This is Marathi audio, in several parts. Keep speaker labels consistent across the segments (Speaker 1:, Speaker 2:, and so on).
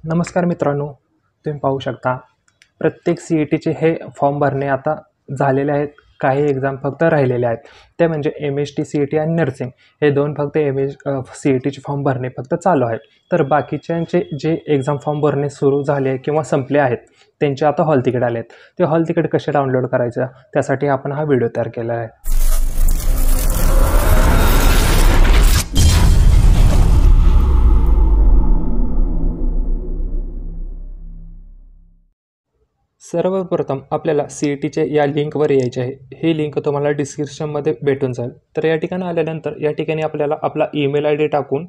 Speaker 1: नमस्कार मित्रांनो, तुम्ही पाहू शकता प्रत्येक CETचे हे फॉर्म भरणे आता झालेले आहेत. काही एक्झाम फक्त राहिलेले आहेत. ते म्हणजे MHT CET आणि नर्सिंग हे दोन फक्त CETचे फॉर्म भरणे फक्त चालू आहेत. तर बाकीच्यांचे जे एक्झाम फॉर्म भरणे सुरू झाले किंवा संपले आहेत त्यांचे आता हॉल तिकीट आले आहेत. ते हॉल तिकीट कसे डाउनलोड करायचं त्यासाठी आपण हा व्हिडिओ तयार केला आहे. सर्वप्रथम आपल्याला CETच्या या लिंकवर यायचे आहे. ही लिंक तुम्हाला डिस्क्रिप्शनमध्ये भेटून जाईल. तर या ठिकाणी आल्यानंतर या ठिकाणी आपल्याला आपला ईमेल ID टाकून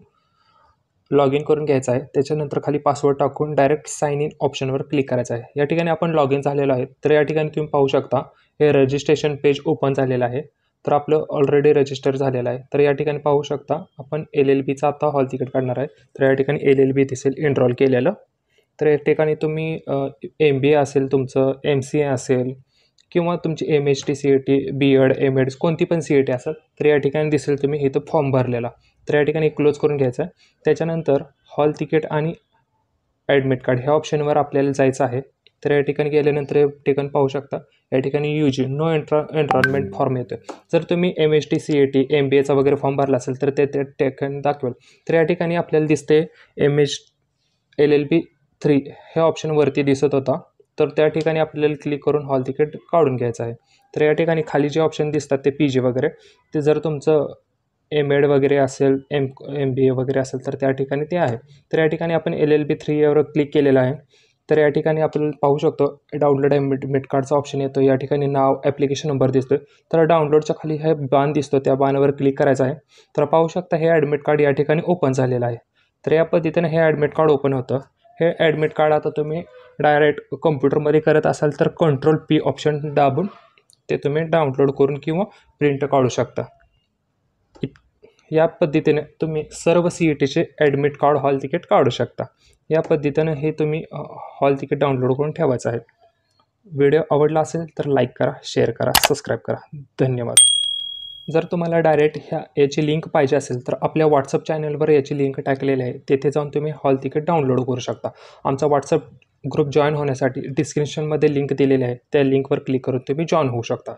Speaker 1: लॉग इन करून घ्यायचा आहे. त्याच्यानंतर खाली पासवर्ड टाकून डायरेक्ट साइन इन ऑप्शनवर क्लिक करायचं आहे. या ठिकाणी आपण लॉग इन झालेलो आहे. तर या ठिकाणी तुम्ही पाहू शकता हे रजिस्ट्रेशन पेज ओपन झालेलं आहे. तर आपलं ऑलरेडी रजिस्टर झालेलं आहे. तर या ठिकाणी पाहू शकता आपण LLBचा आता हॉल तिकीट काढणार आहे. तर या ठिकाणी LLB दिसेल एनरोल केलेलं. तर या ठिकाणी तुम्ही MBA असेल, तुमचं MCA असेल किंवा तुमची MHT CET, B.Ed, M.Ed कोणती पण CET असेल तर या ठिकाणी दिसेल तुम्ही इथं फॉर्म भरलेला. तर या ठिकाणी क्लोज करून घ्यायचं आहे. त्याच्यानंतर हॉल तिकीट आणि ॲडमिट कार्ड ह्या ऑप्शनवर आपल्याला जायचं आहे. तर या ठिकाणी गेल्यानंतर या ठिकाणी पाहू शकता या ठिकाणी UG नो एनरोलमेंट फॉर्म येतो. जर तुम्ही MHT CET MBAचा वगैरे फॉर्म भरला असेल तर ते ठिकाणी दाखवेल. तर या ठिकाणी आपल्याला दिसते LLB 3 ह्या ऑप्शनवरती दिसत होता. तर त्या ठिकाणी आपल्याला क्लिक करून हॉल तिकीट काढून घ्यायचं आहे. तर या ठिकाणी खाली जे ऑप्शन दिसतात ते PG वगैरे ते जर तुमचं M.Ed वगैरे असेल MBA वगैरे असेल तर त्या ठिकाणी ते आहे. तर या ठिकाणी आपण LLB 3 यावर क्लिक केलेलं आहे. तर या ठिकाणी आपण पाहू शकतो डाउनलोड ॲडमिट कार्डचा ऑप्शन येतो. या ठिकाणी नाव ॲप्लिकेशन नंबर दिसतो. तर डाउनलोडच्या खाली हे बाण दिसतो त्या बाणावर क्लिक करायचं आहे. तर पाहू शकता हे ॲडमिट कार्ड या ठिकाणी ओपन झालेलं आहे. तर या पद्धतीने हे ॲडमिट कार्ड ओपन होतं. हे ॲडमिट कार्ड आता तुम्ही डायरेक्ट कम्प्युटरमध्ये करत असाल तर Ctrl+P ऑप्शन दाबून ते तुम्ही डाउनलोड करून किंवा प्रिंट काढू शकता. या पद्धतीने तुम्ही सर्व CETचे ॲडमिट कार्ड हॉल तिकीट काढू शकता. या पद्धतीने हे तुम्ही हॉल तिकीट डाउनलोड करून ठेवायचं आहे. व्हिडिओ आवडला असेल तर लाईक करा, शेअर करा, सबस्क्राईब करा. धन्यवाद. जर तुम्हाला डायरेक्ट याची लिंक पाहिजे असेल तर आपल्या WhatsApp चॅनलवर याची लिंक टाकलेली आहे. तेथे जाऊन तुम्ही हॉल तिकीट डाउनलोड करू शकता. आमचा WhatsApp ग्रुप जॉईन होण्यासाठी डिस्क्रिप्शनमध्ये लिंक दिलेली आहे. त्या लिंकवर क्लिक करून तुम्ही जॉईन होऊ शकता.